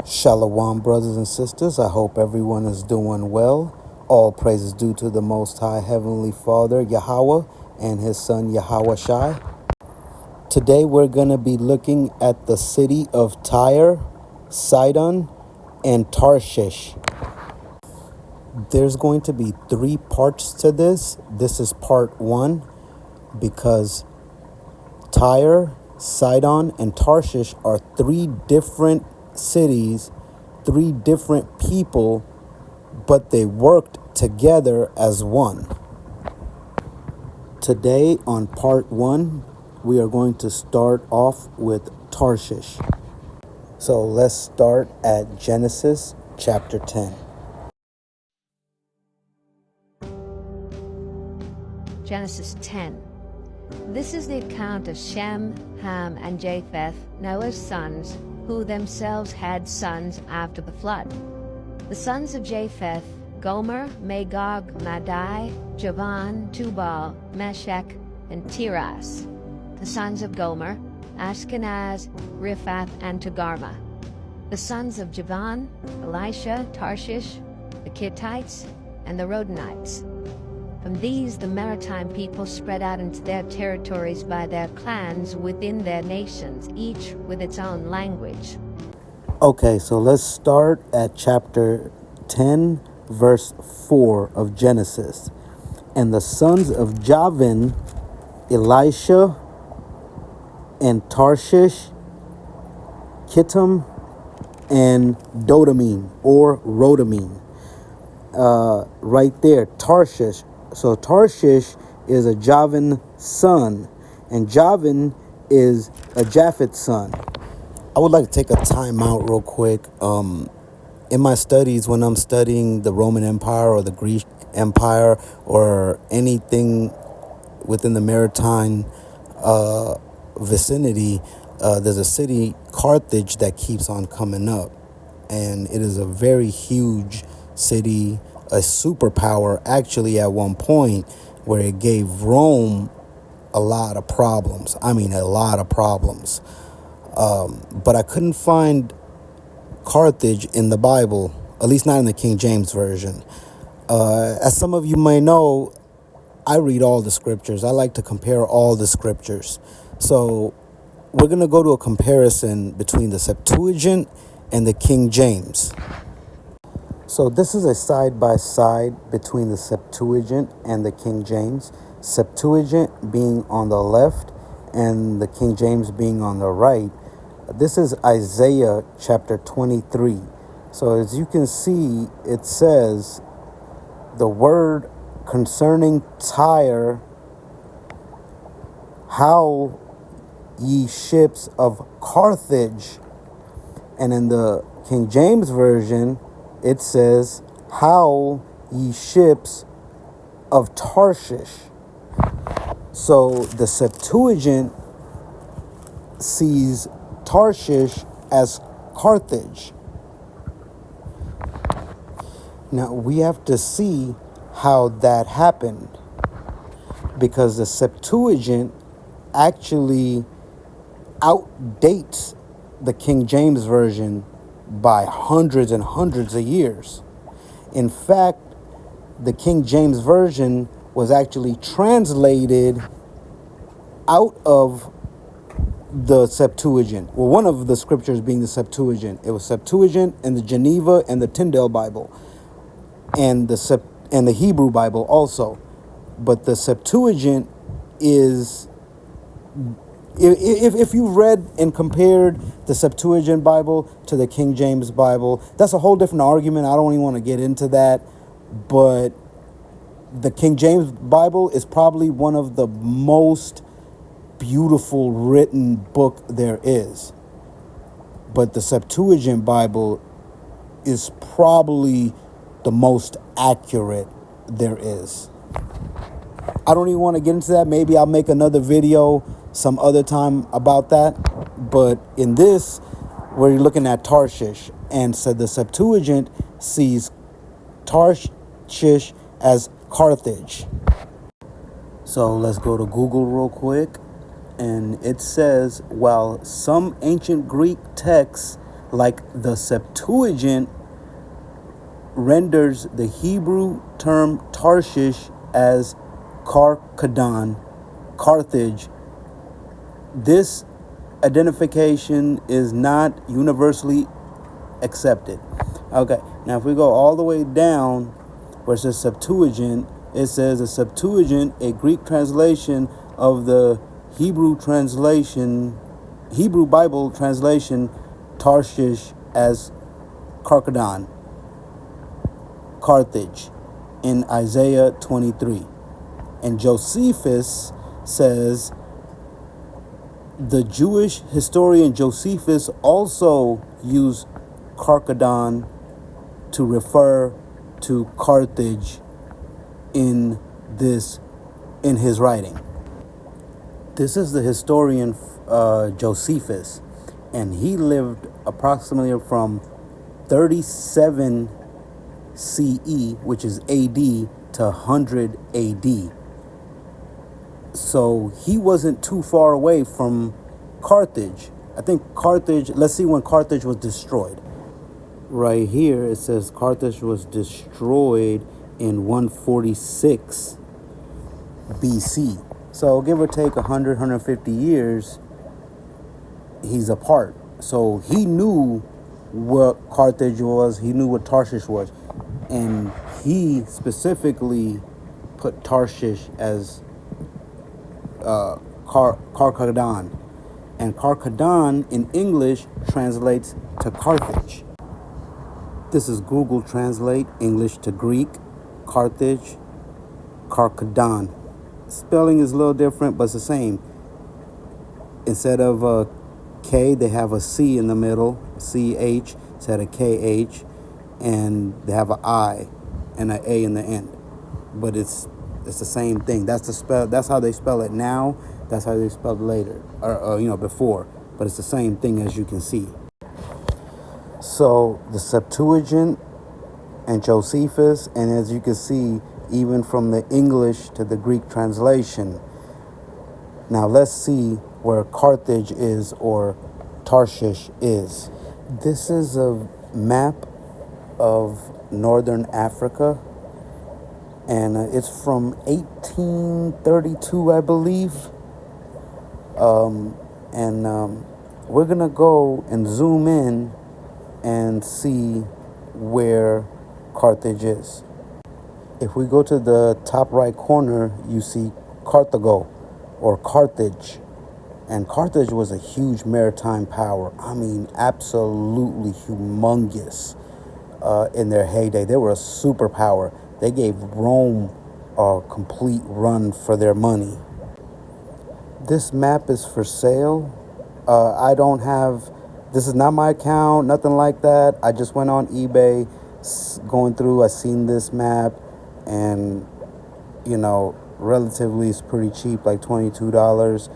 Shalom, brothers and sisters. I hope everyone is doing well. All praises due to the Most High Heavenly Father, Yahweh, and His Son, Yahweh Shai. Today we're going to be looking at the city of Tyre, Sidon, and Tarshish. There's going to be 3 parts to this. This is part 1 because Tyre, Sidon, and Tarshish are 3 different cities, 3 different people, but they worked together as one. Today on part 1, we are going to start off with Tarshish. So let's start at Genesis chapter 10. Genesis 10. This is the account of Shem, Ham, and Japheth, Noah's sons, who themselves had sons after the flood. The sons of Japheth: Gomer, Magog, Madai, Javan, Tubal, Meshech, and Tiras. The sons of Gomer: Ashkenaz, Riphath, and Togarmah. The sons of Javan: Elisha, Tarshish, the Kittites, and the Rodanites. From these, the maritime people spread out into their territories by their clans within their nations, each with its own language. Okay, so let's start at chapter 10, verse 4 of Genesis. And the sons of Javan: Elisha, and Tarshish, Kittim, and Dodamine, or Rodamine. Right there, Tarshish. So Tarshish is a Javan son, and Javan is a Japheth son. I would like to take a time out real quick. In my studies, when I'm studying the Roman Empire or the Greek Empire or anything within the maritime vicinity, there's a city, Carthage, that keeps on coming up. And it is a very huge city, a superpower actually at one point, where it gave Rome a lot of problems. I mean, a lot of problems. But I couldn't find Carthage in the Bible, at least not in the King James Version. As some of you may know, I read all the scriptures. I like to compare all the scriptures. So we're going to go to a comparison between the Septuagint and the King James. So this is a side-by-side between the Septuagint and the King James. Septuagint being on the left and the King James being on the right. This is Isaiah chapter 23. So as you can see, it says, the word concerning Tyre: howl, ye ships of Carthage. And in the King James Version, it says, howl, ye ships of Tarshish. So the Septuagint sees Tarshish as Carthage. Now we have to see how that happened, because the Septuagint actually outdates the King James Version by hundreds and hundreds of years. In fact, the King James Version was actually translated out of the Septuagint. Well, one of the scriptures being the Septuagint. It was Septuagint and the Geneva and the Tyndale Bible, and the Hebrew Bible also. But the Septuagint is, if you read and compared the Septuagint Bible to the King James Bible, that's a whole different argument. I don't even want to get into that. But the King James Bible is probably one of the most beautiful written book there is. But the Septuagint Bible is probably the most accurate there is. I don't even want to get into that. Maybe I'll make another video some other time about that. But in this, we're looking at Tarshish. And so the Septuagint sees Tarshish as Carthage. So let's go to Google real quick. And it says, while some ancient Greek texts Like the Septuagint renders the Hebrew term Tarshish as Carchedon, Carthage. This identification is not universally accepted. Okay, now if we go all the way down where it says Septuagint, it says the Septuagint, a Greek translation of the Hebrew Bible translation, Tarshish as Carchedon, Carthage, in Isaiah 23. And Josephus says, the Jewish historian Josephus also used Carchedon to refer to Carthage in his writing. This is the historian Josephus, and he lived approximately from 37 CE, which is AD, to 100 AD. So he wasn't too far away from Carthage. I think Carthage, let's see when Carthage was destroyed. Right here it says Carthage was destroyed in 146 BC. So give or take 100, 150 years, he's apart. So he knew what Carthage was, he knew what Tarshish was. And he specifically put Tarshish as Carchedon. And Carchedon in English translates to Carthage. This is Google Translate, English to Greek, Carthage, Carchedon. Spelling is a little different, but it's the same. Instead of a K, they have a C in the middle, CH, instead of KH, and they have an I and an A in the end. But it's the same thing. That's the spell. That's how they spell it now. That's how they spelled it later, or before. But it's the same thing, as you can see. So the Septuagint and Josephus, and as you can see, even from the English to the Greek translation. Now let's see where Carthage is, or Tarshish is. This is a map of northern Africa, and it's from 1832, I believe. We're gonna go and zoom in and see where Carthage is. If we go to the top right corner, you see Carthago, or Carthage. And Carthage was a huge maritime power. I mean, absolutely humongous in their heyday. They were a superpower. They gave Rome a complete run for their money. This map is for sale. I don't have, this is not my account, nothing like that. I just went on eBay, going through, I seen this map, and, relatively it's pretty cheap, like $22.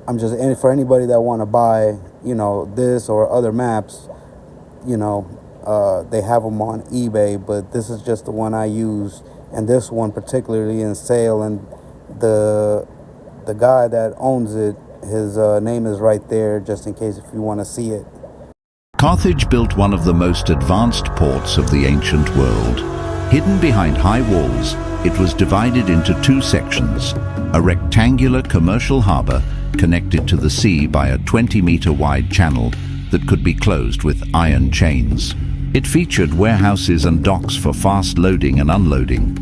And for anybody that want to buy, this or other maps, they have them on eBay, but this is just the one I used, and this one particularly in sale, and the guy that owns it, his name is right there, just in case if you want to see it. Carthage built one of the most advanced ports of the ancient world. Hidden behind high walls, it was divided into two sections, a rectangular commercial harbour connected to the sea by a 20-metre wide channel that could be closed with iron chains. It featured warehouses and docks for fast loading and unloading.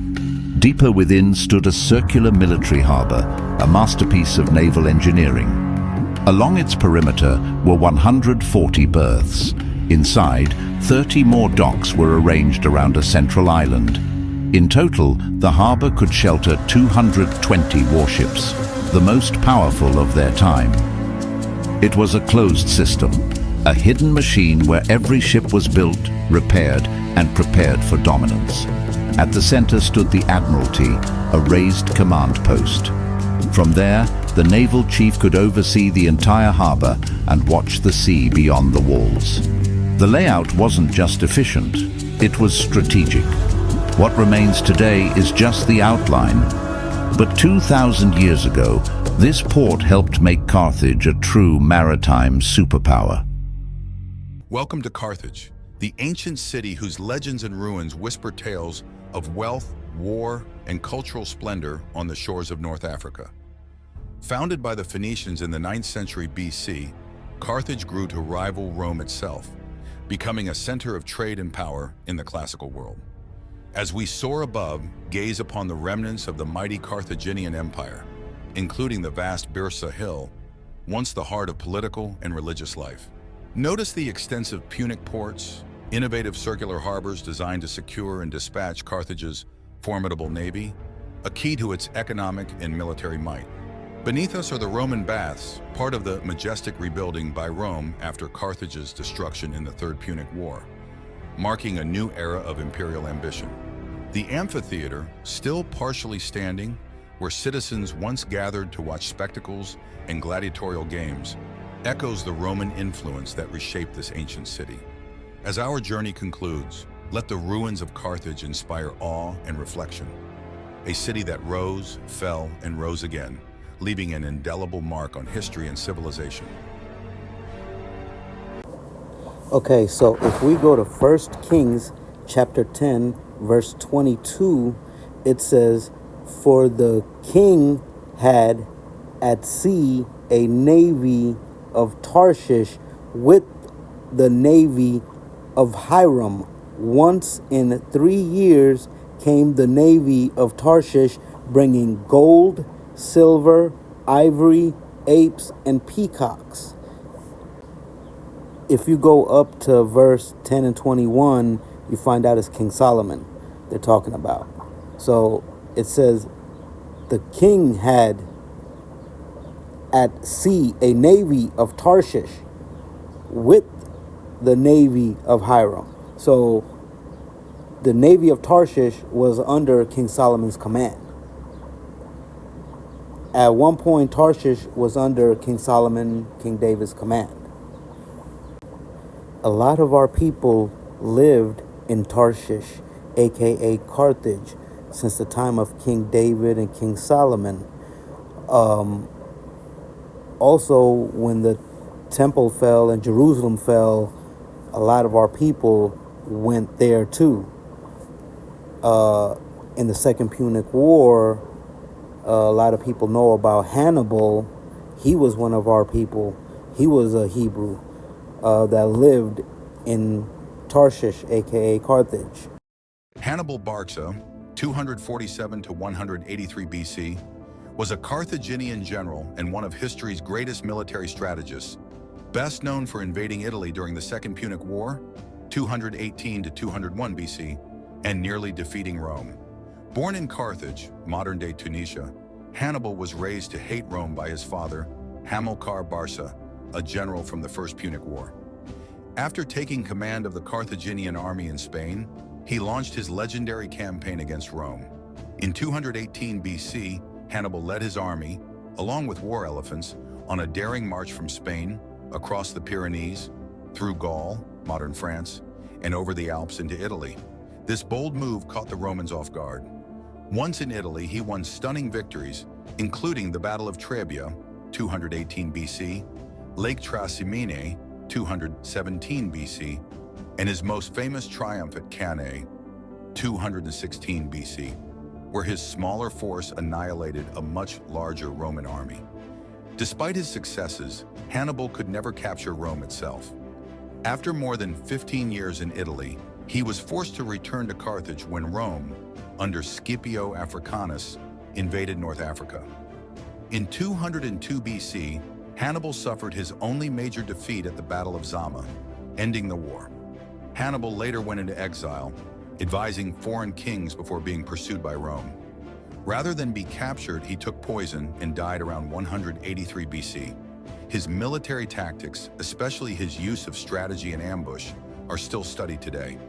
Deeper within stood a circular military harbour, a masterpiece of naval engineering. Along its perimeter were 140 berths. Inside, 30 more docks were arranged around a central island. In total, the harbour could shelter 220 warships, the most powerful of their time. It was a closed system, a hidden machine where every ship was built, repaired, and prepared for dominance. At the center stood the Admiralty, a raised command post. From there, the naval chief could oversee the entire harbor and watch the sea beyond the walls. The layout wasn't just efficient, it was strategic. What remains today is just the outline. But 2,000 years ago, this port helped make Carthage a true maritime superpower. Welcome to Carthage, the ancient city whose legends and ruins whisper tales of wealth, war, and cultural splendor on the shores of North Africa. Founded by the Phoenicians in the 9th century BC, Carthage grew to rival Rome itself, becoming a center of trade and power in the classical world. As we soar above, gaze upon the remnants of the mighty Carthaginian Empire, including the vast Byrsa Hill, once the heart of political and religious life. Notice the extensive Punic ports, innovative circular harbors designed to secure and dispatch Carthage's formidable navy, a key to its economic and military might. Beneath us are the Roman baths, part of the majestic rebuilding by Rome after Carthage's destruction in the Third Punic War, marking a new era of imperial ambition. The amphitheater, still partially standing, where citizens once gathered to watch spectacles and gladiatorial games, echoes the Roman influence that reshaped this ancient city. As our journey concludes, let the ruins of Carthage inspire awe and reflection. A city that rose, fell, and rose again, leaving an indelible mark on history and civilization. Okay, so if we go to 1 Kings chapter 10, verse 22, it says, "For the king had at sea a navy of Tarshish with the navy of Hiram. Once in 3 years came the navy of Tarshish, bringing gold, silver, ivory, apes, and peacocks." If you go up to verse 10 and 21, you find out it's King Solomon they're talking about. So it says, the king had at sea a navy of Tarshish with the navy of Hiram. So the navy of Tarshish was under King Solomon's command. At one point, Tarshish was under King Solomon, King David's command. A lot of our people lived in Tarshish, aka Carthage, since the time of King David and King Solomon. Also, when the temple fell and Jerusalem fell, a lot of our people went there too. In the Second Punic War, a lot of people know about Hannibal. He was one of our people. He was a Hebrew that lived in Tarshish, aka Carthage. Hannibal Barca, 247 to 183 BC, was a Carthaginian general and one of history's greatest military strategists, best known for invading Italy during the Second Punic War, 218 to 201 BC, and nearly defeating Rome. Born in Carthage, modern-day Tunisia, Hannibal was raised to hate Rome by his father, Hamilcar Barca, a general from the First Punic War. After taking command of the Carthaginian army in Spain, he launched his legendary campaign against Rome. In 218 BC, Hannibal led his army, along with war elephants, on a daring march from Spain, across the Pyrenees, through Gaul, modern France, and over the Alps into Italy. This bold move caught the Romans off guard. Once in Italy, he won stunning victories, including the Battle of Trebia, 218 BC, Lake Trasimene, 217 BC, and his most famous triumph at Cannae, 216 BC, where his smaller force annihilated a much larger Roman army. Despite his successes, Hannibal could never capture Rome itself. After more than 15 years in Italy, he was forced to return to Carthage when Rome, under Scipio Africanus, invaded North Africa. In 202 BC, Hannibal suffered his only major defeat at the Battle of Zama, ending the war. Hannibal later went into exile, advising foreign kings before being pursued by Rome. Rather than be captured, he took poison and died around 183 BC. His military tactics, especially his use of strategy and ambush, are still studied today.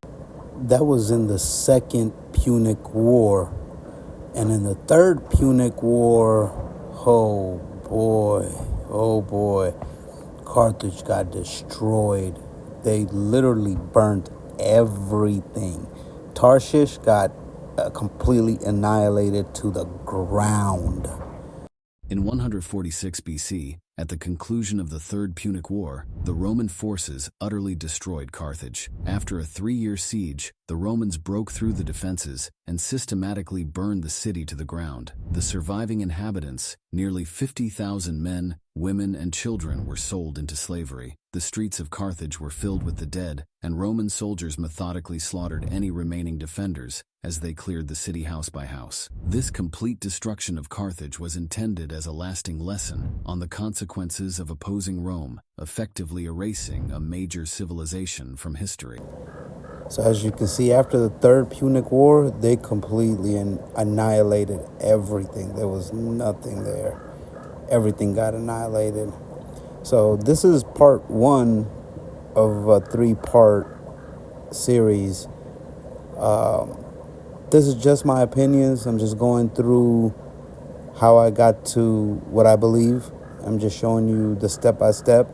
That was in the Second Punic War. And in the Third Punic War, oh boy, Carthage got destroyed. They literally burnt everything. Tarshish got completely annihilated to the ground. In 146 BC, At the conclusion of the Third Punic War, the Roman forces utterly destroyed Carthage. After a 3-year siege, the Romans broke through the defenses and systematically burned the city to the ground. The surviving inhabitants, nearly 50,000 men, women, and children, were sold into slavery. The streets of Carthage were filled with the dead, and Roman soldiers methodically slaughtered any remaining defenders as they cleared the city house by house. This complete destruction of Carthage was intended as a lasting lesson on the consequences of opposing Rome, effectively erasing a major civilization from history. So as you can see, after the Third Punic War, they completely annihilated everything. There was nothing there. Everything got annihilated. So this is part 1 of a 3-part series. This is just my opinions. I'm just going through how I got to what I believe. I'm just showing you the step-by-step.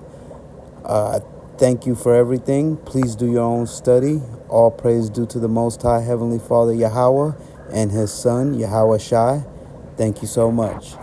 Thank you for everything. Please do your own study. All praise due to the Most High Heavenly Father Yahweh and His Son Yahweh Shai. Thank you so much.